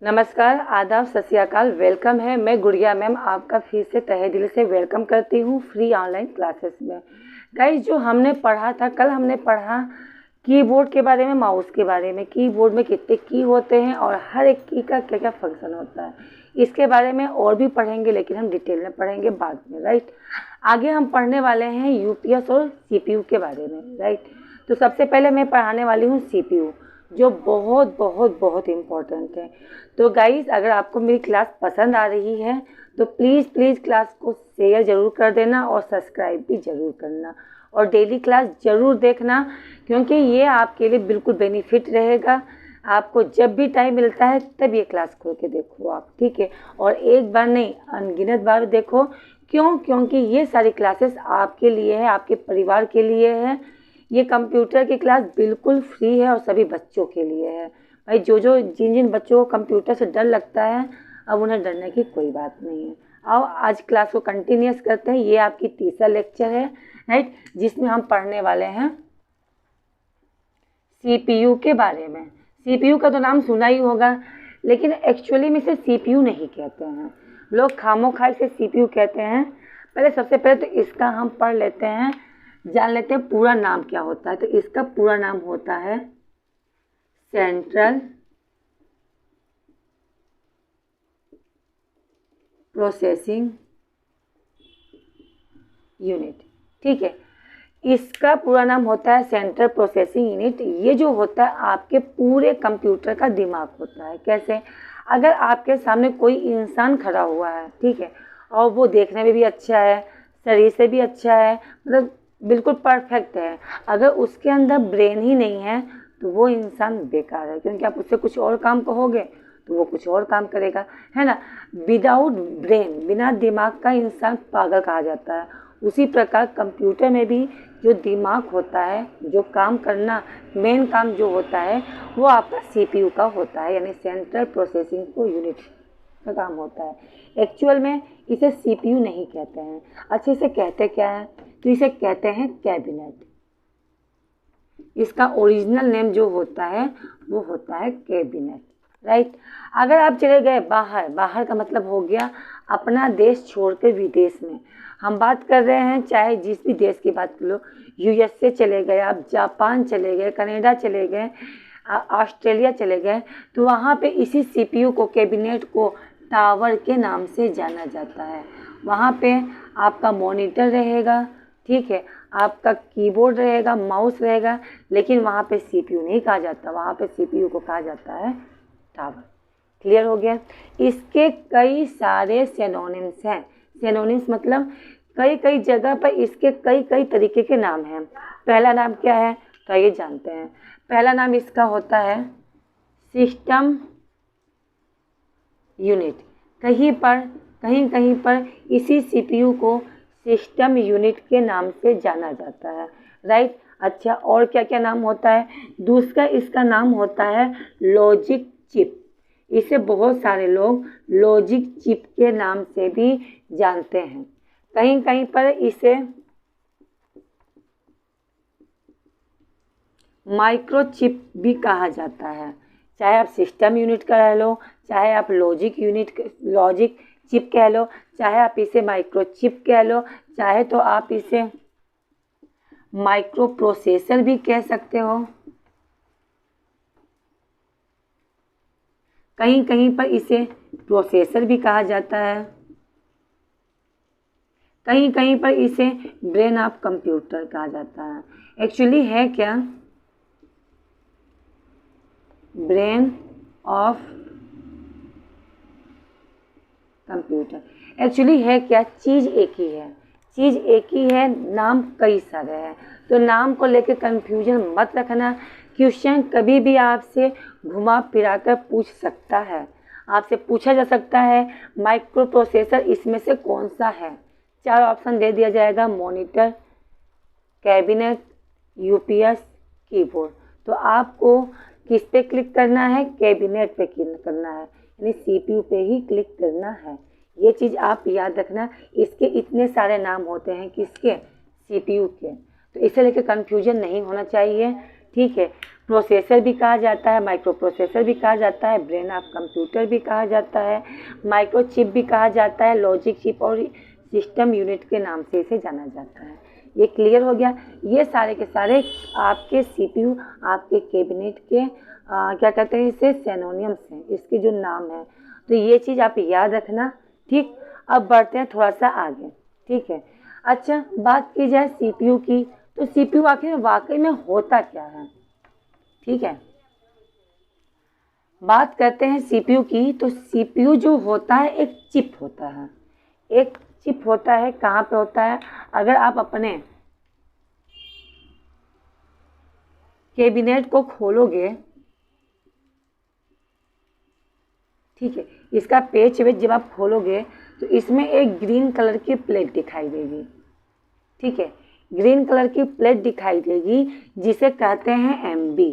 नमस्कार, आदाब, सत श्री अकाल। वेलकम है। मैं गुड़िया मैम आपका फिर से तहे दिल से वेलकम करती हूँ फ्री ऑनलाइन क्लासेस में। गाइस, जो हमने पढ़ा था कल, हमने पढ़ा कीबोर्ड के बारे में, माउस के बारे में, कीबोर्ड में कितने की होते हैं और हर एक की का क्या क्या फंक्शन होता है। इसके बारे में और भी पढ़ेंगे, लेकिन हम डिटेल में पढ़ेंगे बाद में, राइट। आगे हम पढ़ने वाले हैं यूपीएस और सीपीयू के बारे में, राइट। तो सबसे पहले मैं पढ़ाने वाली हूँ सीपीयू, जो बहुत बहुत बहुत इम्पोर्टेंट है। तो गाइस, अगर आपको मेरी क्लास पसंद आ रही है तो प्लीज़ प्लीज़ क्लास को शेयर ज़रूर कर देना और सब्सक्राइब भी ज़रूर करना और डेली क्लास ज़रूर देखना, क्योंकि ये आपके लिए बिल्कुल बेनिफिट रहेगा। आपको जब भी टाइम मिलता है तब ये क्लास खोल के देखो आप, ठीक है। और एक बार नहीं, अनगिनत बार देखो। क्यों? क्योंकि ये सारी क्लासेस आपके लिए है, आपके परिवार के लिए है। ये कंप्यूटर की क्लास बिल्कुल फ्री है और सभी बच्चों के लिए है। भाई, जिन जिन बच्चों को कंप्यूटर से डर लगता है, अब उन्हें डरने की कोई बात नहीं है। आओ आज क्लास को कंटिन्यूस करते हैं। ये आपकी तीसरा लेक्चर है, राइट, जिसमें हम पढ़ने वाले हैं सीपीयू के बारे में। सीपीयू का तो नाम सुना ही होगा, लेकिन एक्चुअली में इसे सीपीयू नहीं कहते हैं। लोग खामोखाई से सीपीयू कहते हैं। सबसे पहले तो इसका हम पढ़ लेते हैं, जान लेते हैं पूरा नाम क्या होता है। तो इसका पूरा नाम होता है सेंट्रल प्रोसेसिंग यूनिट, ठीक है। इसका पूरा नाम होता है सेंट्रल प्रोसेसिंग यूनिट। ये जो होता है आपके पूरे कंप्यूटर का दिमाग होता है। कैसे? अगर आपके सामने कोई इंसान खड़ा हुआ है, ठीक है, और वो देखने में भी अच्छा है, शरीर से भी अच्छा है, मतलब बिल्कुल परफेक्ट है, अगर उसके अंदर ब्रेन ही नहीं है तो वो इंसान बेकार है, क्योंकि आप उससे कुछ और काम कहोगे तो वो कुछ और काम करेगा, है ना। विदाउट ब्रेन, बिना दिमाग का इंसान पागल कहा जाता है। उसी प्रकार कंप्यूटर में भी जो दिमाग होता है, जो काम करना, मेन काम जो होता है वो आपका सीपीयू का होता है, यानी सेंट्रल प्रोसेसिंग को यूनिट का काम होता है। एक्चुअल में इसे सीपीयू नहीं कहते हैं। अच्छा, इसे कहते क्या है? तो इसे कहते हैं कैबिनेट। इसका ओरिजिनल नेम जो होता है वो होता है कैबिनेट, राइट। अगर आप चले गए बाहर, बाहर का मतलब हो गया अपना देश छोड़कर विदेश में। हम बात कर रहे हैं चाहे जिस भी देश की बात कर लो, यूएसए चले गए आप, जापान चले गए, कनाडा चले गए, ऑस्ट्रेलिया चले गए, तो वहाँ पे इसी सीपीयू को, कैबिनेट को टावर के नाम से जाना जाता है। वहाँ पे आपका मॉनिटर रहेगा, ठीक है, आपका कीबोर्ड रहेगा, माउस रहेगा, लेकिन वहाँ पे सीपीयू नहीं कहा जाता, वहाँ पे सीपीयू को कहा जाता है टावर। क्लियर हो गया? इसके कई सारे सिनोनिम्स हैं। सिनोनिम्स मतलब कई कई जगह पर इसके कई कई तरीके के नाम हैं। पहला नाम क्या है तो ये जानते हैं। पहला नाम इसका होता है सिस्टम यूनिट। कहीं कहीं पर इसी सीपीयू को सिस्टम यूनिट के नाम से जाना जाता है, राइट। अच्छा, और क्या क्या नाम होता है? दूसरा इसका नाम होता है लॉजिक चिप। इसे बहुत सारे लोग लॉजिक चिप के नाम से भी जानते हैं। कहीं कहीं पर इसे माइक्रोचिप भी कहा जाता है। चाहे आप सिस्टम यूनिट कह लो, चाहे आप लॉजिक चिप कह लो, चाहे आप इसे माइक्रोचिप कह लो, चाहे तो आप इसे माइक्रो प्रोसेसर भी कह सकते हो। कहीं कहीं पर इसे प्रोसेसर भी कहा जाता है। कहीं कहीं पर इसे ब्रेन ऑफ कंप्यूटर कहा जाता है। एक्चुअली है क्या? ब्रेन ऑफ कंप्यूटर एक्चुअली है क्या? चीज़ एक ही है, चीज़ एक ही है, नाम कई सारे हैं। तो नाम को लेकर कंफ्यूजन मत रखना। क्वेश्चन कभी भी आपसे घुमा फिरा कर पूछ सकता है। आपसे पूछा जा सकता है माइक्रो प्रोसेसर इसमें से कौन सा है। 4 ऑप्शन दे दिया जाएगा, मॉनिटर, कैबिनेट, यूपीएस, कीबोर्ड। तो आपको किस पे क्लिक करना है? कैबिनेट पे क्लिक करना है, यानी सीपीयू पे ही क्लिक करना है। ये चीज़ आप याद रखना। इसके इतने सारे नाम होते हैं, किसके? सीपीयू के। तो इसे लेकर कंफ्यूजन नहीं होना चाहिए, ठीक है। प्रोसेसर भी कहा जाता है, माइक्रो प्रोसेसर भी कहा जाता है, ब्रेन ऑफ कंप्यूटर भी कहा जाता है, माइक्रो चिप भी कहा जाता है, लॉजिक चिप और सिस्टम यूनिट के नाम से इसे जाना जाता है। ये क्लियर हो गया। ये सारे के सारे आपके सीपीयू, आपके कैबिनेट के क्या कहते हैं इसे, सिनोनिम्स हैं, इसके जो नाम है। तो ये चीज़ आप याद रखना। ठीक, अब बढ़ते हैं थोड़ा सा आगे। ठीक है, अच्छा बात की जाए सीपीयू की, तो सीपीयू आखिर वाकई में होता क्या है। ठीक है, बात करते हैं सीपीयू की, तो सीपीयू जो होता है एक चिप होता है, एक चिप होता है। कहाँ पे होता है, अगर आप अपने कैबिनेट को खोलोगे, ठीक है, इसका पेज वेज जब आप खोलोगे तो इसमें एक ग्रीन कलर की प्लेट दिखाई देगी। ठीक है, ग्रीन कलर की प्लेट दिखाई देगी जिसे कहते हैं एमबी।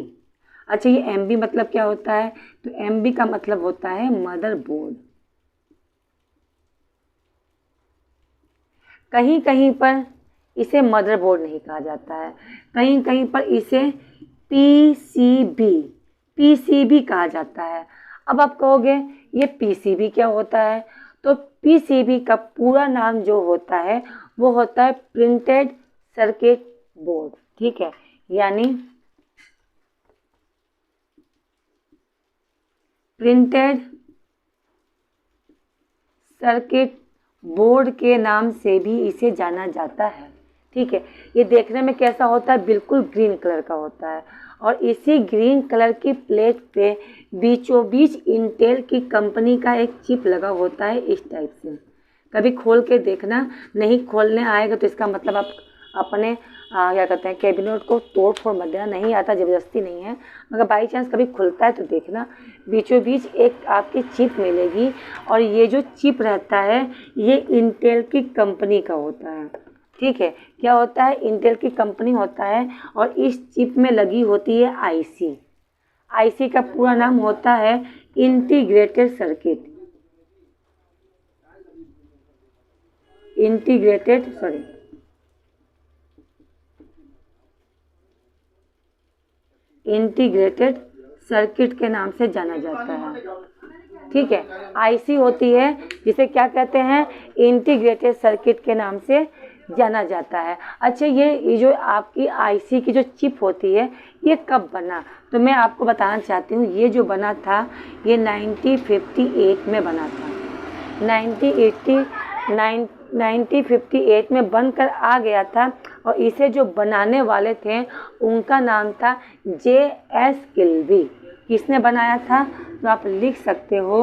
अच्छा, ये एमबी मतलब क्या होता है, तो एमबी का मतलब होता है मदरबोर्ड। कहीं कहीं पर इसे मदरबोर्ड नहीं कहा जाता है, कहीं कहीं पर इसे पीसीबी कहा जाता है। अब आप कहोगे ये पीसीबी क्या होता है, तो पीसीबी का पूरा नाम जो होता है वो होता है प्रिंटेड सर्किट बोर्ड। ठीक है, यानी प्रिंटेड सर्किट बोर्ड के नाम से भी इसे जाना जाता है। ठीक है, ये देखने में कैसा होता है, बिल्कुल ग्रीन कलर का होता है, और इसी ग्रीन कलर की प्लेट पे बीचों बीच इंटेल की कंपनी का एक चिप लगा होता है इस टाइप से। कभी खोल के देखना, नहीं खोलने आएगा तो इसका मतलब आप अपने क्या कहते हैं कैबिनेट को तोड़ फोड़ मत देना, नहीं आता ज़बरदस्ती नहीं है, मगर बाई चांस कभी खुलता है तो देखना, बीचों बीच एक आपकी चिप मिलेगी, और ये जो चिप रहता है ये इंटेल की कंपनी का होता है। ठीक है, क्या होता है, इंटेल की कंपनी होता है, और इस चिप में लगी होती है आईसी। आईसी का पूरा नाम होता है इंटीग्रेटेड सर्किट, इंटीग्रेटेड सर्किट के नाम से जाना जाता है। ठीक है, आईसी होती है जिसे क्या कहते हैं, इंटीग्रेटेड सर्किट के नाम से जाना जाता है। अच्छा, ये जो आपकी आईसी की जो चिप होती है ये कब बना, तो मैं आपको बताना चाहती हूँ, ये जो बना था ये 1958 में बना था। 1958 में बनकर आ गया था, और इसे जो बनाने वाले थे उनका नाम था JS किल्बी। किसने बनाया था, तो आप लिख सकते हो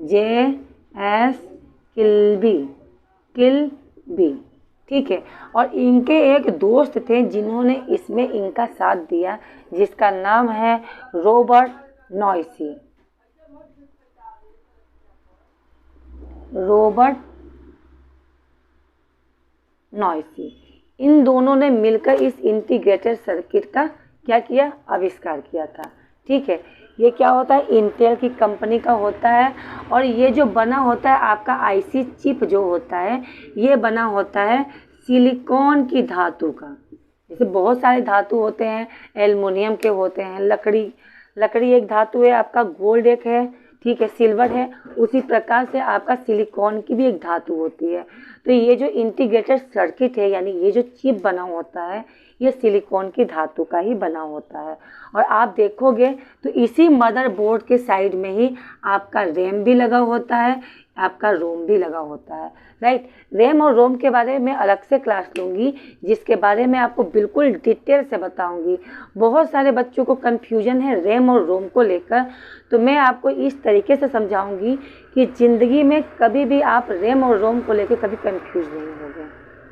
JS किल्बी। ठीक है, और इनके एक दोस्त थे जिन्होंने इसमें इनका साथ दिया, जिसका नाम है रॉबर्ट नॉइसी। इन दोनों ने मिलकर इस इंटीग्रेटेड सर्किट का क्या किया, आविष्कार किया था। ठीक है, ये क्या होता है, इंटेल की कंपनी का होता है, और ये जो बना होता है आपका आईसी चिप जो होता है ये बना होता है सिलिकॉन की धातु का। जैसे बहुत सारे धातु होते हैं, एल्युमिनियम के होते हैं, लकड़ी एक धातु है, आपका गोल्ड एक है, ठीक है, सिल्वर है, उसी प्रकार से आपका सिलिकॉन की भी एक धातु होती है। तो ये जो इंटीग्रेटेड सर्किट है, यानी ये जो चिप बना होता है ये सिलिकॉन की धातु का ही बना होता है। और आप देखोगे तो इसी मदरबोर्ड के साइड में ही आपका रैम भी लगा होता है, आपका रोम भी लगा होता है। राइट, रैम और रोम के बारे में अलग से क्लास लूँगी, जिसके बारे में आपको बिल्कुल डिटेल से बताऊँगी। बहुत सारे बच्चों को कन्फ्यूजन है रैम और रोम को लेकर, तो मैं आपको इस तरीके से समझाऊँगी कि ज़िंदगी में कभी भी आप रैम और रोम को लेकर कभी कन्फ्यूज नहीं होंगे।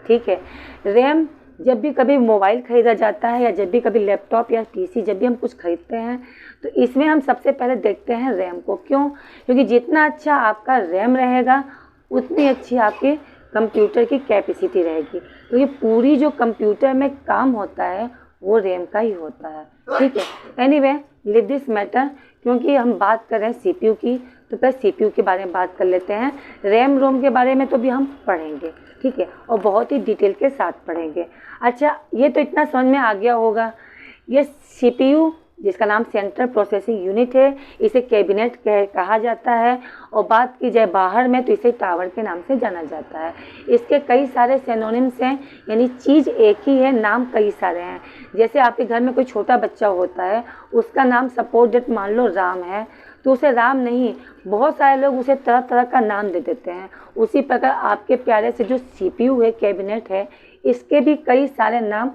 ठीक है, रैम जब भी कभी मोबाइल ख़रीदा जाता है, या जब भी कभी लैपटॉप या पीसी जब भी हम कुछ ख़रीदते हैं, तो इसमें हम सबसे पहले देखते हैं रैम को। क्यों, क्योंकि जितना अच्छा आपका रैम रहेगा उतनी अच्छी आपके कंप्यूटर की कैपेसिटी रहेगी। तो ये पूरी जो कंप्यूटर में काम होता है वो रैम का ही होता है। ठीक है, एनीवे लीव दिस मैटर, क्योंकि हम बात कर रहे हैं सीपीयू की, तो पहले सीपीयू के बारे में बात कर लेते हैं। रैम रोम के बारे में तो भी हम पढ़ेंगे, ठीक है, और बहुत ही डिटेल के साथ पढ़ेंगे। अच्छा, ये तो इतना समझ में आ गया होगा, ये सीपीयू जिसका नाम सेंट्रल प्रोसेसिंग यूनिट है। इसे कैबिनेट कहा जाता है, और बात की जाए बाहर में तो इसे टावर के नाम से जाना जाता है। इसके कई सारे सिनोनिम्स हैं, यानी चीज़ एक ही है, नाम कई सारे हैं। जैसे आपके घर में कोई छोटा बच्चा होता है, उसका नाम सपोज डेट मान लो राम है, तो उसे राम नहीं, बहुत सारे लोग उसे तरह तरह का नाम दे देते हैं। उसी प्रकार आपके प्यारे से जो CPU है, कैबिनेट है, इसके भी कई सारे नाम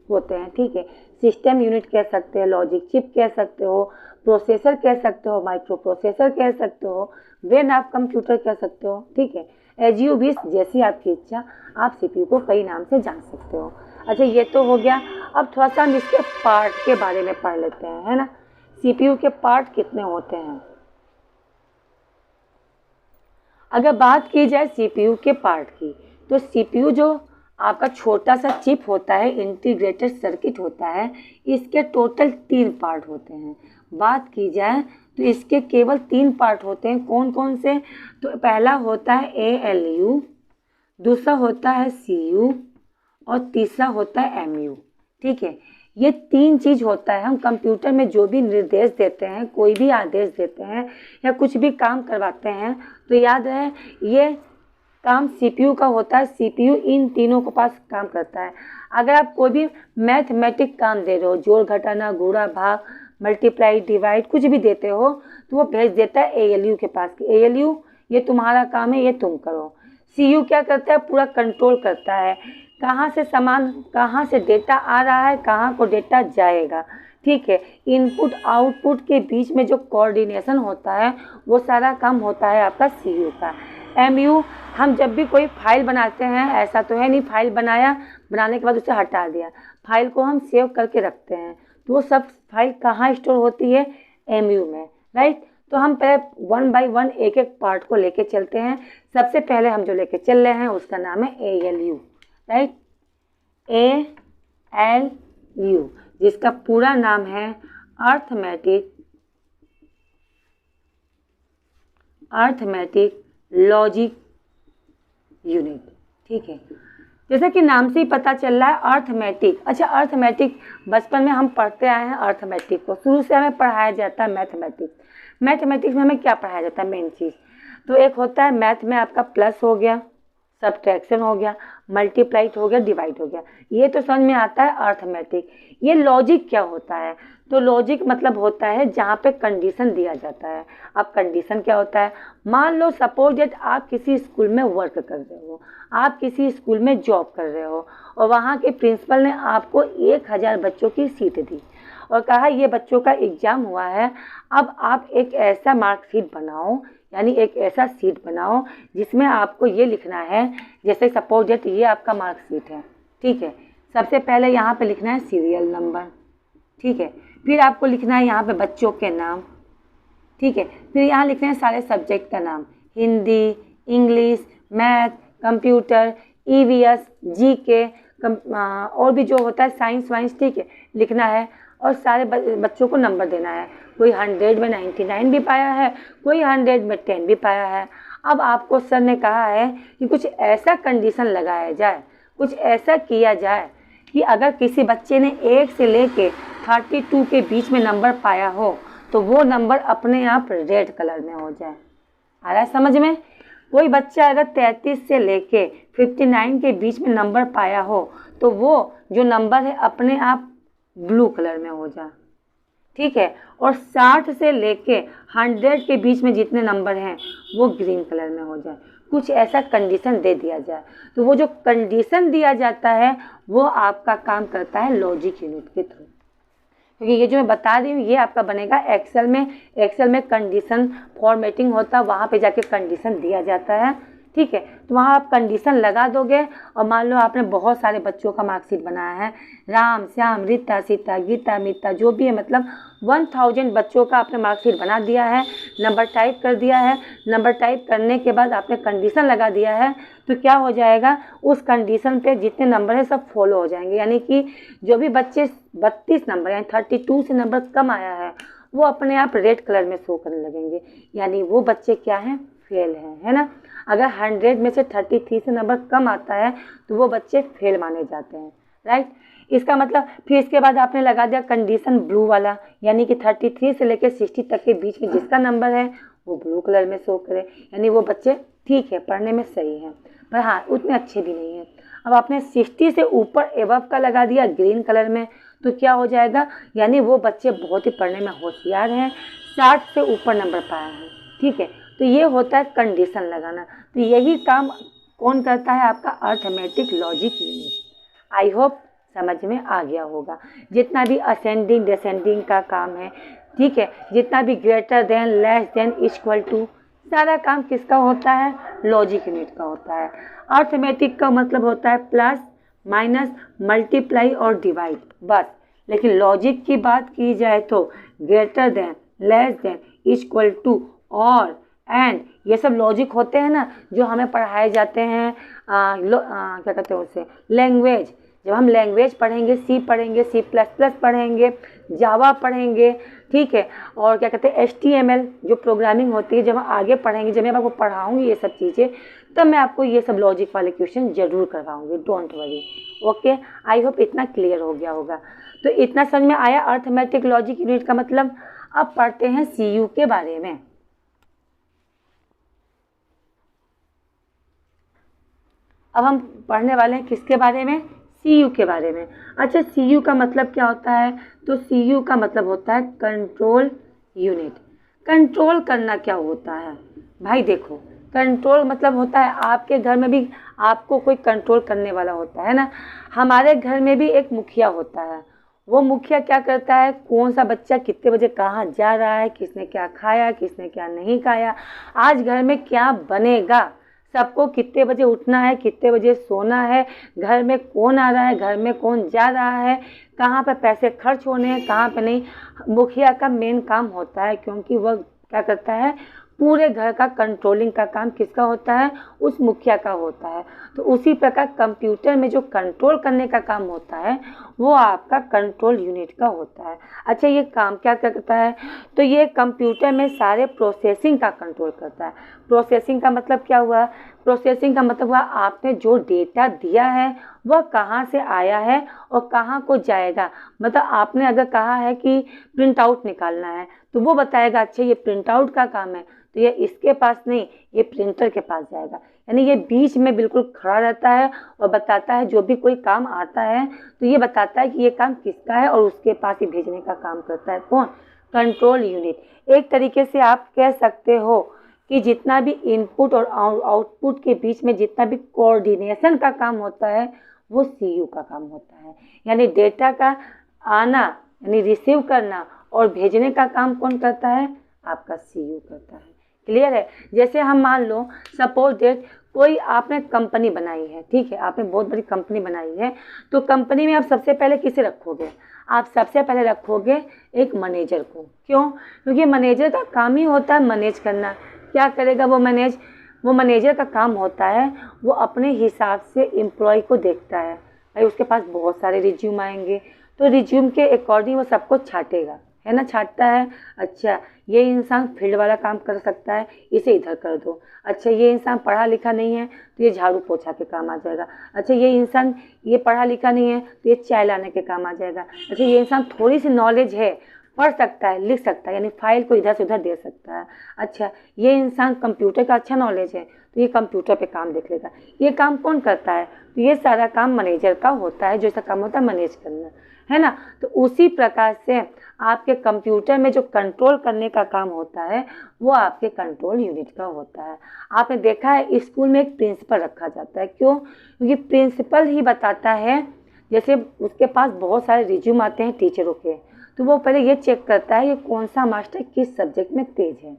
होते हैं। ठीक है, सिस्टम यूनिट कह सकते हो, लॉजिक चिप कह सकते हो, प्रोसेसर कह सकते हो, माइक्रो प्रोसेसर कह सकते हो, ब्रेन आप कंप्यूटर कह सकते हो। ठीक है, एज यू विश, जैसी आपकी इच्छा, आप CPU को कई नाम से जान सकते हो। अच्छा, ये तो हो गया। अब थोड़ा सा हम इसके पार्ट के बारे में पढ़ लेते हैं, है ना। CPU के पार्ट कितने होते हैं? अगर बात की जाए CPU के पार्ट की, तो CPU जो आपका छोटा सा चिप होता है, इंटीग्रेटेड सर्किट होता है, इसके टोटल 3 पार्ट होते हैं। बात की जाए तो इसके केवल 3 पार्ट होते हैं। कौन कौन से? तो पहला होता है ALU, दूसरा होता है CU, और तीसरा होता है MU। ठीक है, ये 3 चीज़ होता है। हम कंप्यूटर में जो भी निर्देश देते हैं, कोई भी आदेश देते हैं या कुछ भी काम करवाते हैं, तो याद रहे ये काम CPU का होता है। CPU इन तीनों के पास काम करता है। अगर आप कोई भी मैथमेटिक काम दे रहे हो, जोड़ घटाना, गुणा भाग, मल्टीप्लाई डिवाइड, कुछ भी देते हो, तो वो भेज देता है ALU के पास कि ALU ये तुम्हारा काम है, ये तुम करो। CU क्या करता है? पूरा कंट्रोल करता है, कहाँ से सामान, कहाँ से डेटा आ रहा है, कहाँ को डेटा जाएगा। ठीक है, इनपुट आउटपुट के बीच में जो कोऑर्डिनेशन होता है, वो सारा काम होता है आपका CU का। MU, हम जब भी कोई फाइल बनाते हैं, ऐसा तो है नहीं फाइल बनाने के बाद उसे हटा दिया, फाइल को हम सेव करके रखते हैं, तो वो सब फाइल कहाँ स्टोर होती है? MU में, राइट। तो हम पहले 1 बाय 1 एक एक पार्ट को लेके चलते हैं। सबसे पहले हम जो लेके चल रहे हैं उसका नाम है ALU, राइट। ALU, जिसका पूरा नाम है अर्थमेटिक लॉजिक यूनिट। ठीक है, जैसा कि नाम से ही पता चल रहा है अर्थमेटिक। अच्छा, अर्थमेटिक बचपन में हम पढ़ते आए हैं। अर्थमेटिक को शुरू से हमें पढ़ाया जाता है मैथमेटिक्स। मैथमेटिक्स में हमें क्या पढ़ाया जाता है? मेन चीज़ तो एक होता है मैथ में आपका प्लस हो गया, सब्ट्रैक्शन हो गया, मल्टीप्लाई हो गया, डिवाइड हो गया, ये तो समझ में आता है अर्थमेटिक। ये लॉजिक क्या होता है? तो लॉजिक मतलब होता है जहाँ पे कंडीशन दिया जाता है। अब कंडीशन क्या होता है? मान लो सपोज दैट आप किसी स्कूल में वर्क कर रहे हो, आप किसी स्कूल में जॉब कर रहे हो, और वहाँ के प्रिंसिपल ने आपको 1000 बच्चों की सीट दी और कहा ये बच्चों का एग्ज़ाम हुआ है, अब आप एक ऐसा मार्कशीट बनाओ, यानी एक ऐसा सीट बनाओ जिसमें आपको ये लिखना है, जैसे सपोज दैट ये आपका मार्कशीट है। ठीक है, सबसे पहले यहाँ पे लिखना है सीरियल नंबर। ठीक है, फिर आपको लिखना है यहाँ पे बच्चों के नाम। ठीक है, फिर यहाँ लिखना है सारे सब्जेक्ट का नाम, Hindi, English, math, computer, EVS, GK, और भी जो होता है साइंस वाइंस। ठीक है, लिखना है और सारे बच्चों को नंबर देना है। कोई 100 में 99 भी पाया है, कोई 100 में 10 भी पाया है। अब आपको सर ने कहा है कि कुछ ऐसा कंडीशन लगाया जाए, कुछ ऐसा किया जाए कि अगर किसी बच्चे ने 1 से लेके 32 के बीच में नंबर पाया हो तो वो नंबर अपने आप रेड कलर में हो जाए। आ रहा है समझ में? कोई बच्चा अगर 33 से लेके 59 के बीच में नंबर पाया हो तो वो जो नंबर है अपने आप ब्लू कलर में हो जाए। ठीक है, और 60 से लेके 100 के बीच में जितने नंबर हैं वो ग्रीन कलर में हो जाए। कुछ ऐसा कंडीशन दे दिया जाए, तो वो जो कंडीशन दिया जाता है वो आपका काम करता है लॉजिक यूनिट के थ्रू। क्योंकि ये जो मैं बता रही हूँ ये आपका बनेगा एक्सेल में कंडीशन फॉर्मेटिंग होता है, वहाँ पे जाके कंडीशन दिया जाता है। ठीक है, तो वहाँ आप कंडीशन लगा दोगे और मान लो आपने बहुत सारे बच्चों का मार्कशीट बनाया है, राम, श्याम, रीता, सीता, गीता, मीता, जो भी है, मतलब 1000 बच्चों का आपने मार्कशीट बना दिया है, नंबर टाइप कर दिया है। नंबर टाइप करने के बाद आपने कंडीशन लगा दिया है, तो क्या हो जाएगा, उस कंडीशन पे जितने नंबर है सब फॉलो हो जाएंगे। यानी कि जो भी बच्चे 32 नंबर यानी 32 से नंबर कम आया है वो अपने आप रेड कलर में शो करने लगेंगे, यानी वो बच्चे क्या हैं, फेल हैं, है ना। अगर 100 में से 33 से नंबर कम आता है तो वो बच्चे फेल माने जाते हैं, राइट। इसका मतलब फिर इसके बाद आपने लगा दिया कंडीशन ब्लू वाला, यानी कि 33 से लेकर 60 तक के बीच में जिसका नंबर है वो ब्लू कलर में शो करे, यानी वो बच्चे ठीक है, पढ़ने में सही हैं, पर हाँ उतने अच्छे भी नहीं हैं। अब आपने 60 से ऊपर एबव का लगा दिया ग्रीन कलर में, तो क्या हो जाएगा, यानी वो बच्चे बहुत ही पढ़ने में होशियार हैं, 60 से ऊपर नंबर पाए हैं। ठीक है, तो ये होता है कंडीशन लगाना। तो यही काम कौन करता है, आपका arithmetic logic unit. I hope समझ में आ गया होगा। जितना भी असेंडिंग डिसेंडिंग का काम है, ठीक है, जितना भी greater than, less than, equal to, सारा काम किसका होता है, लॉजिक यूनिट का होता है। अर्थमेटिक का मतलब होता है प्लस माइनस मल्टीप्लाई और डिवाइड, बस। लेकिन लॉजिक की बात की जाए तो greater than, less than, equal to और एंड, ये सब लॉजिक होते हैं ना जो हमें पढ़ाए जाते हैं। क्या कहते हैं उसे, लैंग्वेज। जब हम लैंग्वेज पढ़ेंगे, सी पढ़ेंगे, C++ पढ़ेंगे, जावा पढ़ेंगे, ठीक है, और क्या कहते हैं HTML जो प्रोग्रामिंग होती है, जब हम आगे पढ़ेंगे, जब मैं आपको पढ़ाऊँगी ये सब चीज़ें, तब मैं आपको ये सब लॉजिक वाले क्वेश्चन जरूर करवाऊँगी, don't worry. Okay, I hope इतना क्लियर हो गया होगा। तो इतना समझ में आया अर्थमेटिक लॉजिक यूनिट का मतलब। अब पढ़ते हैं CU के बारे में। अब हम पढ़ने वाले हैं किसके बारे में, CU के बारे में। अच्छा, CU का मतलब क्या होता है, तो CU का मतलब होता है कंट्रोल यूनिट। कंट्रोल करना क्या होता है भाई, देखो, कंट्रोल मतलब होता है आपके घर में भी आपको कोई कंट्रोल करने वाला होता है ना। हमारे घर में भी एक मुखिया होता है। वो मुखिया क्या करता है, कौन सा बच्चा कितने बजे कहाँ जा रहा है, किसने क्या खाया, किसने क्या नहीं खाया, आज घर में क्या बनेगा, सबको कितने बजे उठना है, कितने बजे सोना है, घर में कौन आ रहा है, घर में कौन जा रहा है, कहाँ पर पैसे खर्च होने हैं, कहाँ पर नहीं। मुखिया का मेन काम होता है, क्योंकि वह क्या करता है, पूरे घर का कंट्रोलिंग का काम किसका होता है, उस मुखिया का होता है। तो उसी प्रकार कंप्यूटर में जो कंट्रोल करने का काम होता है वो आपका कंट्रोल यूनिट का होता है। अच्छा, ये काम क्या करता है, तो ये कंप्यूटर में सारे प्रोसेसिंग का कंट्रोल करता है। प्रोसेसिंग का मतलब क्या हुआ, प्रोसेसिंग का मतलब हुआ आपने जो डेटा दिया है वह कहाँ से आया है और कहाँ को जाएगा। मतलब आपने अगर कहा है कि प्रिंट आउट निकालना है तो वो बताएगा अच्छा ये प्रिंट आउट का काम है, तो ये इसके पास नहीं, ये प्रिंटर के पास जाएगा। यानी ये बीच में बिल्कुल खड़ा रहता है और बताता है, जो भी कोई काम आता है तो ये बताता है कि ये काम किसका है और उसके पास ही भेजने का काम करता है कौन, कंट्रोल यूनिट। एक तरीके से आप कह सकते हो कि जितना भी इनपुट और आउटपुट के बीच में जितना भी कोऑर्डिनेशन का काम होता है वो CU का काम होता है। यानी डेटा का आना, यानी रिसीव करना और भेजने का काम कौन करता है, आपका CU करता है। क्लियर है। जैसे हम मान लो सपोज डेट कोई आपने कंपनी बनाई है, ठीक है, आपने बहुत बड़ी कंपनी बनाई है, तो कंपनी में आप सबसे पहले किसे रखोगे, आप सबसे पहले रखोगे एक मैनेजर को। क्यों, क्योंकि मैनेजर का काम ही होता है मैनेज करना। क्या करेगा वो मैनेज, वो मैनेजर का काम होता है वो अपने हिसाब से एम्प्लॉय को देखता है। भाई उसके पास बहुत सारे रिज्यूम आएंगे तो रिज्यूम के अकॉर्डिंग वो सबको छांटेगा, है ना, छांटता है। अच्छा, ये इंसान फील्ड वाला काम कर सकता है, इसे इधर कर दो। अच्छा, ये इंसान पढ़ा लिखा नहीं है तो ये झाड़ू पोछा के काम आ जाएगा। अच्छा, ये इंसान ये पढ़ा लिखा नहीं है तो ये चाय लाने के काम आ जाएगा। अच्छा, ये इंसान थोड़ी सी नॉलेज है, पढ़ सकता है, लिख सकता है, यानी फाइल को इधर से उधर दे सकता है। अच्छा, ये इंसान कंप्यूटर का अच्छा नॉलेज है तो ये कंप्यूटर पे काम देख लेगा। ये काम कौन करता है, तो ये सारा काम मैनेजर का होता है, जो इसका काम होता है मैनेज करना, है ना। तो उसी प्रकार से आपके कंप्यूटर में जो कंट्रोल करने का काम होता है वो आपके कंट्रोल यूनिट का होता है। आपने देखा है स्कूल में एक प्रिंसिपल रखा जाता है, क्यों, क्योंकि प्रिंसिपल ही बताता है, जैसे उसके पास बहुत सारे रिज्यूम आते हैं टीचरों के, तो वो पहले ये चेक करता है कि कौन सा मास्टर किस सब्जेक्ट में तेज है,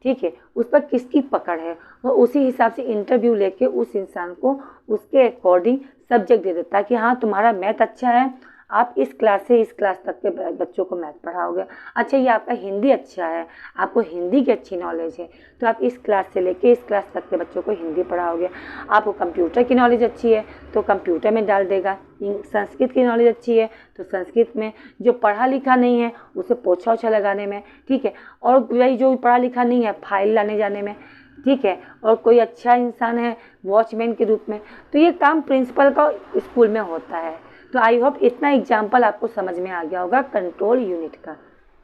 ठीक है, उस पर किसकी पकड़ है, वो उसी हिसाब से इंटरव्यू लेके उस इंसान को उसके अकॉर्डिंग सब्जेक्ट दे देता है कि हाँ तुम्हारा मैथ अच्छा है, आप इस क्लास से इस क्लास तक के बच्चों को मैथ पढ़ाओगे। अच्छा, ये आपका हिंदी अच्छा है, आपको हिंदी की अच्छी नॉलेज है तो आप इस क्लास से लेके इस क्लास तक के बच्चों को हिंदी पढ़ाओगे। आपको कंप्यूटर की नॉलेज अच्छी है तो कंप्यूटर में डाल देगा। संस्कृत की नॉलेज अच्छी है तो संस्कृत में। जो पढ़ा लिखा नहीं है उसे पोछा ओछा लगाने में, ठीक है, और वही जो पढ़ा लिखा नहीं है फाइल लाने जाने में, ठीक है, और कोई अच्छा इंसान है वॉचमैन के रूप में। तो ये काम प्रिंसिपल का स्कूल में होता है। तो आई होप इतना एग्जाम्पल आपको समझ में आ गया होगा कंट्रोल यूनिट का,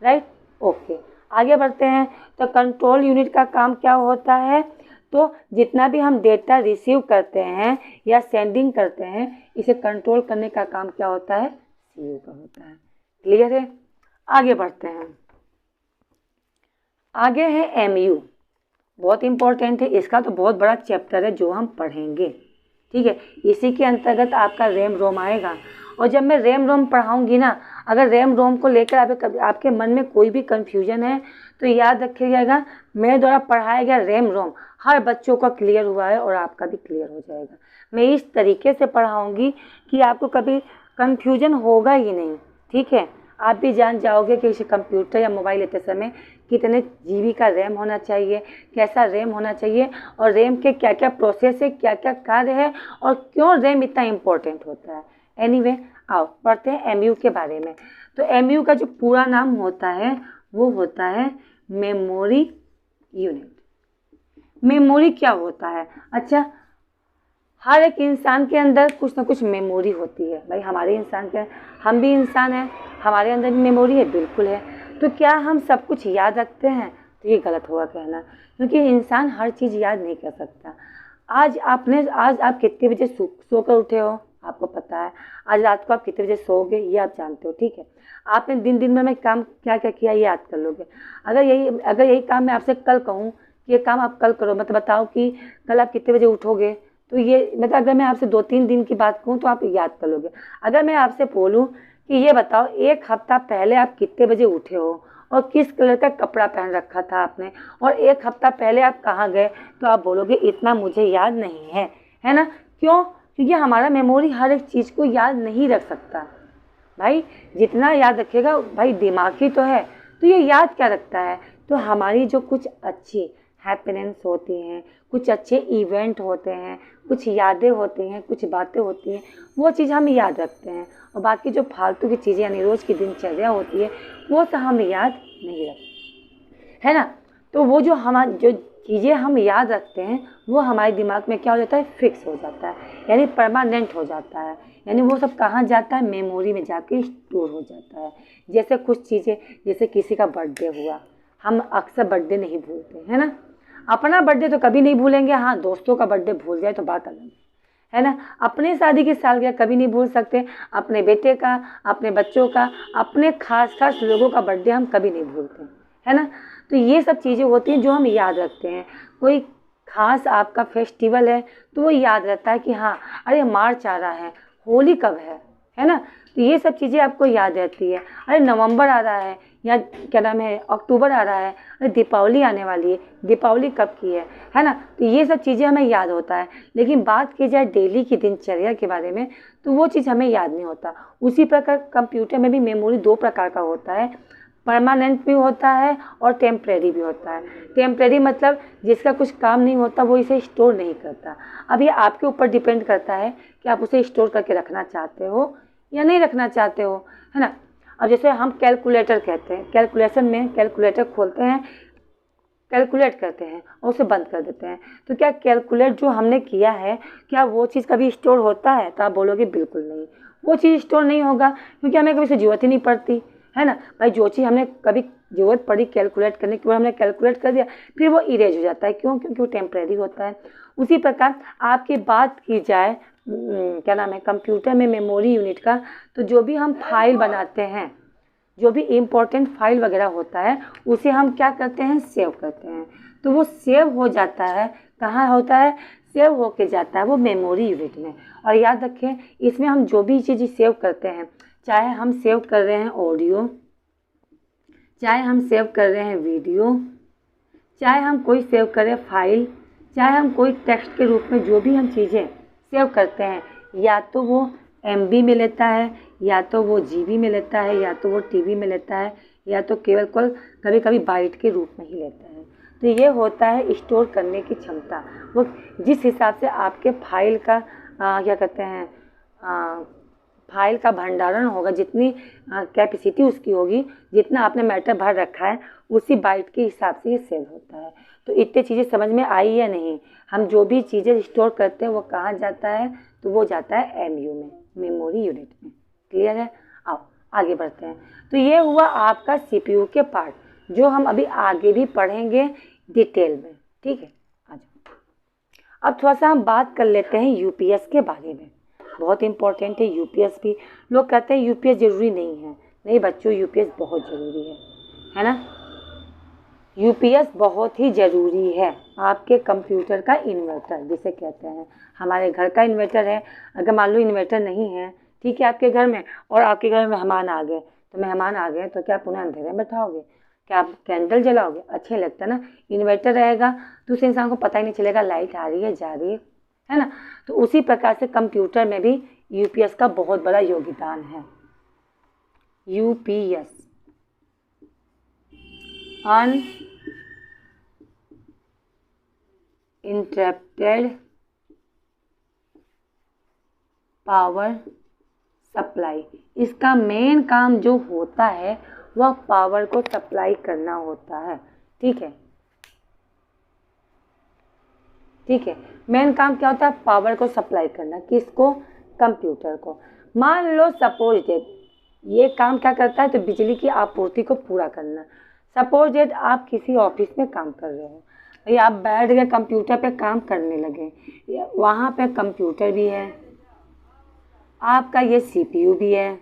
राइट। ओके, आगे बढ़ते हैं। तो कंट्रोल यूनिट का काम क्या होता है, तो जितना भी हम डेटा रिसीव करते हैं या सेंडिंग करते हैं, इसे कंट्रोल करने का काम क्या होता है, सीयू का होता है। क्लियर है। आगे बढ़ते हैं। आगे है एमयू, बहुत इंपॉर्टेंट है, इसका तो बहुत बड़ा चैप्टर है जो हम पढ़ेंगे, ठीक है। इसी के अंतर्गत आपका रैम रोम आएगा। और जब मैं रैम रोम पढ़ाऊंगी ना, अगर रैम रोम को लेकर आपके मन में कोई भी कंफ्यूजन है तो याद रखिएगा, मेरे द्वारा पढ़ाया गया रैम रोम हर बच्चों का क्लियर हुआ है और आपका भी क्लियर हो जाएगा। मैं इस तरीके से पढ़ाऊंगी कि आपको कभी कंफ्यूजन होगा ही नहीं, ठीक है। आप भी जान जाओगे कि इसे कंप्यूटर या मोबाइल लेते समय कितने जीबी का रैम होना चाहिए, कैसा रैम होना चाहिए, और रैम के क्या क्या प्रोसेस है, क्या क्या कार्य है, और क्यों रैम इतना इम्पोर्टेंट होता है। एनीवे, आओ पढ़ते हैं एमयू के बारे में। तो एमयू का जो पूरा नाम होता है वो होता है मेमोरी यूनिट। मेमोरी क्या होता है, अच्छा, हर एक इंसान के अंदर कुछ ना कुछ मेमोरी होती है। भाई हमारे इंसान के, हम भी इंसान हैं, हमारे अंदर भी मेमोरी है, बिल्कुल है। तो क्या हम सब कुछ याद रखते हैं, तो ये गलत होगा कहना, क्योंकि इंसान हर चीज़ याद नहीं कर सकता। आज आप कितने बजे सोकर उठे हो, आपको पता है। आज रात को आप कितने बजे सोओगे, ये आप जानते हो, ठीक है। आपने दिन भर में काम क्या क्या किया, ये याद कर लोगे। अगर यही काम मैं आपसे कल कहूँ कि ये काम आप कल करो, मतलब बताओ कि कल आप कितने बजे उठोगे, तो ये मतलब अगर मैं आपसे 2-3 दिन की बात कहूँ तो आप याद कर लोगे। अगर मैं आपसे बोलूँ कि ये बताओ 1 हफ्ता पहले आप कितने बजे उठे हो और किस कलर का कपड़ा पहन रखा था आपने, और 1 हफ्ता पहले आप कहाँ गए, तो आप बोलोगे इतना मुझे याद नहीं है ना। क्यों? क्योंकि हमारा मेमोरी हर एक चीज़ को याद नहीं रख सकता। भाई जितना याद रखेगा, भाई दिमाग ही तो है, तो ये याद क्या रखता है, तो हमारी जो कुछ अच्छी हैप्पीनेस होती हैं, कुछ अच्छे इवेंट होते हैं, कुछ यादें होती हैं, कुछ बातें होती हैं, वो चीज़ हम याद रखते हैं। और बाकी जो फालतू की चीज़ें यानी रोज़ की दिनचर्या होती है, वो तो हम याद नहीं रखते, है ना। तो वो जो चीज़ें हम याद रखते हैं वो हमारे दिमाग में क्या हो जाता है, फिक्स हो जाता है, यानी परमानेंट हो जाता है। यानी वो सब कहाँ जाता है, मेमोरी में जाके स्टोर हो जाता है। जैसे कुछ चीज़ें, जैसे किसी का बर्थडे हुआ, हम अक्सर बर्थडे नहीं भूलते, है ना। अपना बर्थडे तो कभी नहीं भूलेंगे, हाँ दोस्तों का बर्थडे भूल जाए तो बात अलग है ना। अपने शादी की सालगिरह कभी नहीं भूल सकते, अपने बेटे का, अपने बच्चों का, अपने खास लोगों का बर्थडे हम कभी नहीं भूलते, है ना। तो ये सब चीज़ें होती हैं जो हम याद रखते हैं। कोई खास आपका फेस्टिवल है तो वो याद रहता है कि हाँ अरे मार्च आ रहा है, होली कब है ना। तो ये सब चीज़ें आपको याद रहती है। अरे नवंबर आ रहा है, या क्या नाम है, अक्टूबर आ रहा है, अरे दीपावली आने वाली है, दीपावली कब की है ना। तो ये सब चीज़ें हमें याद होता है। लेकिन बात की जाए डेली की दिनचर्या के बारे में, तो वो चीज़ हमें याद नहीं होता। उसी प्रकार कंप्यूटर में भी मेमोरी 2 प्रकार का होता है, परमानेंट भी होता है और टेम्परेरी भी होता है। टेम्परेरी मतलब जिसका कुछ काम नहीं होता वो इसे स्टोर नहीं करता। अब ये आपके ऊपर डिपेंड करता है कि आप उसे स्टोर करके रखना चाहते हो या नहीं रखना चाहते हो, है ना। अब जैसे हम कैलकुलेटर कहते हैं, कैलकुलेशन में कैलकुलेटर खोलते हैं, कैलकुलेट करते हैं और उसे बंद कर देते हैं। तो क्या कैलकुलेट जो हमने किया है, क्या वो चीज़ कभी स्टोर होता है, तो आप बोलोगे बिल्कुल नहीं, वो चीज़ स्टोर नहीं होगा, क्योंकि हमें कभी से ज़रूरत ही नहीं पड़ती, है ना। भाई जो चीज़ हमने कभी ज़रूरत पड़ी कैलकुलेट करने की, वो हमने कैलकुलेट कर दिया, फिर वो इरेज हो जाता है। क्यों? क्योंकि वो टेम्परेरी होता है। उसी प्रकार आपकी बात की जाए क्या नाम है, कंप्यूटर में मेमोरी यूनिट का, तो जो भी हम फाइल बनाते हैं, जो भी इम्पोर्टेंट फाइल वगैरह होता है, उसे हम क्या करते हैं, सेव करते हैं। तो वो सेव हो जाता है, कहाँ होता है, सेव होके जाता है वो मेमोरी यूनिट में। और याद रखें, इसमें हम जो भी चीज़ सेव करते हैं, चाहे हम सेव कर रहे हैं ऑडियो, चाहे हम सेव कर रहे हैं वीडियो, चाहे हम कोई सेव करें फाइल, चाहे हम कोई टेक्स्ट के रूप में जो भी हम चीज़ें सेव करते हैं, या तो वो MB में लेता है, या तो वो GB में लेता है, या तो वो TB में लेता है, या तो केवल कभी कभी बाइट के रूप में ही लेता है। तो ये होता है स्टोर करने की क्षमता। वो जिस हिसाब से आपके फाइल का क्या कहते हैं, फाइल का भंडारण होगा, जितनी कैपेसिटी उसकी होगी, जितना आपने मैटर भर रखा है, उसी बाइट के हिसाब से ये सेव होता है। तो इतनी चीज़ें समझ में आई या नहीं। हम जो भी चीज़ें स्टोर करते हैं वो कहाँ जाता है, तो वो जाता है MU में, मेमोरी यूनिट में। क्लियर है? आओ आगे बढ़ते हैं। तो ये हुआ आपका CPU के पार्ट, जो हम अभी आगे भी पढ़ेंगे डिटेल में। ठीक है, आ जाओ। अब थोड़ा सा हम बात कर लेते हैं UPS के बारे में। बहुत इंपॉर्टेंट है UPS भी। लोग कहते हैं UPS ज़रूरी नहीं है। नहीं बच्चों, UPS बहुत ज़रूरी है ना। UPS बहुत ही ज़रूरी है। आपके कंप्यूटर का इन्वर्टर जिसे कहते हैं, हमारे घर का इन्वर्टर है। अगर मान लो इन्वर्टर नहीं है, ठीक है, आपके घर में, और आपके घर में मेहमान आ गए, तो मेहमान आ गए तो क्या आप उन्हें अंधेरे में बैठाओगे? क्या आप कैंडल जलाओगे? अच्छे लगता है ना। इन्वर्टर रहेगा तो उस इंसान को पता ही नहीं चलेगा लाइट आ रही है, जा रही है ना। तो उसी प्रकार से कंप्यूटर में भी UPS का बहुत बड़ा योगदान है। UPS uninterrupted power supply. इसका मेन काम जो होता है वह पावर को सप्लाई करना होता है। ठीक है, ठीक है। मेन काम क्या होता है? पावर को सप्लाई करना। किसको? कंप्यूटर को। मान लो सपोज डेट ये काम क्या करता है? तो बिजली की आपूर्ति को पूरा करना। सपोज डेट आप किसी ऑफिस में काम कर रहे हो, भाई आप बैठ गए कंप्यूटर पे काम करने लगे, वहाँ पे कंप्यूटर भी है, आपका ये CPU भी है,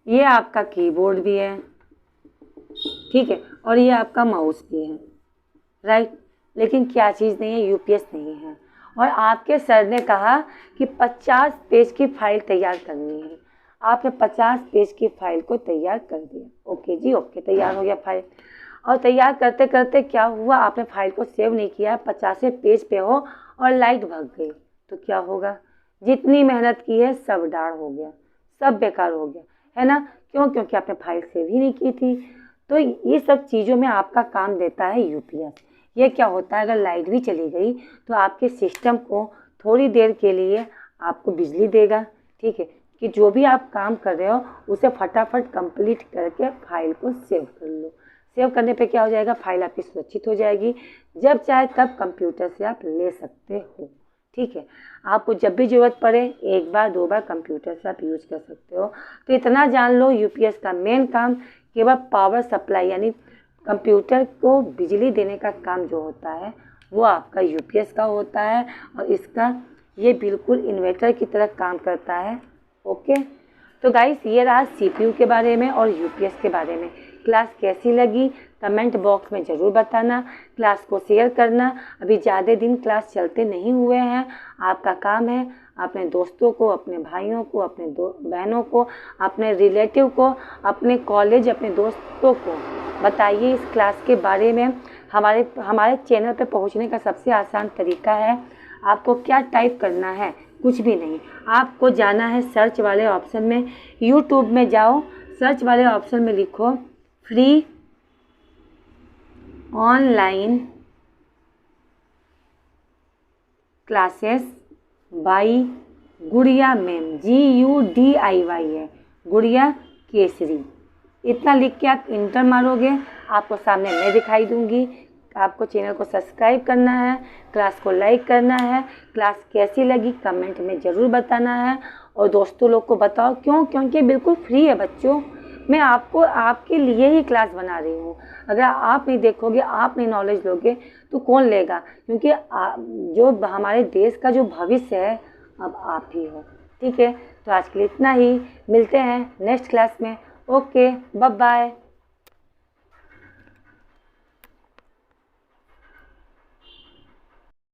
ये आपका कीबोर्ड भी है, ठीक है, और ये आपका माउस भी है, राइट। लेकिन क्या चीज़ नहीं है? UPS नहीं है। और आपके सर ने कहा कि 50 पेज की फाइल तैयार करनी है। आपने 50 पेज की फाइल को तैयार कर दिया। ओके जी, ओके, तैयार हो गया फाइल। और तैयार करते करते क्या हुआ? आपने फाइल को सेव नहीं किया, 50 पेज पे हो और लाइट भाग गई, तो क्या होगा? जितनी मेहनत की है सब डाढ़ हो गया, सब बेकार हो गया, है ना। क्यों? क्योंकि आपने फाइल सेव ही नहीं की थी। तो ये सब चीज़ों में आपका काम देता है UPS। ये क्या होता है? अगर लाइट भी चली गई तो आपके सिस्टम को थोड़ी देर के लिए आपको बिजली देगा। ठीक है, कि जो भी आप काम कर रहे हो उसे फटाफट कंप्लीट करके फाइल को सेव कर लो। सेव करने पे क्या हो जाएगा? फाइल आपकी सुरक्षित हो जाएगी। जब चाहे तब कंप्यूटर से आप ले सकते हो। ठीक है, आपको जब भी ज़रूरत पड़े 1 बार 2 बार कंप्यूटर से आप यूज़ कर सकते हो। तो इतना जान लो, UPS का मेन काम केवल पावर सप्लाई यानी कंप्यूटर को बिजली देने का काम जो होता है वो आपका UPS का होता है, और इसका ये बिल्कुल इन्वर्टर की तरह काम करता है। ओके, तो गाइस ये रहा CPU के बारे में और UPS के बारे में। क्लास कैसी लगी कमेंट बॉक्स में ज़रूर बताना। क्लास को शेयर करना। अभी ज़्यादा दिन क्लास चलते नहीं हुए हैं, आपका काम है अपने दोस्तों को, अपने भाइयों को, अपने बहनों को, अपने रिलेटिव को, अपने कॉलेज, अपने दोस्तों को बताइए इस क्लास के बारे में। हमारे चैनल पे पहुंचने का सबसे आसान तरीका है, आपको क्या टाइप करना है? कुछ भी नहीं, आपको जाना है सर्च वाले ऑप्शन में। यूट्यूब में जाओ, सर्च वाले ऑप्शन में लिखो फ्री ऑनलाइन क्लासेस बाई गुड़िया मैम, GUDIY है, गुड़िया केसरी। इतना लिख के आप इंटर मारोगे, आपको सामने मैं दिखाई दूंगी। आपको चैनल को सब्सक्राइब करना है, क्लास को लाइक करना है, क्लास कैसी लगी कमेंट में ज़रूर बताना है, और दोस्तों लोग को बताओ। क्यों? क्योंकि बिल्कुल फ्री है बच्चों। मैं आपके लिए ही क्लास बना रही हूँ। अगर आप नहीं देखोगे, आप नहीं नॉलेज लोगे तो कौन लेगा? क्योंकि जो हमारे देश का जो भविष्य है अब आप ही हो। ठीक है, तो आज के लिए इतना ही। मिलते हैं नेक्स्ट क्लास में। Okay, bye bye.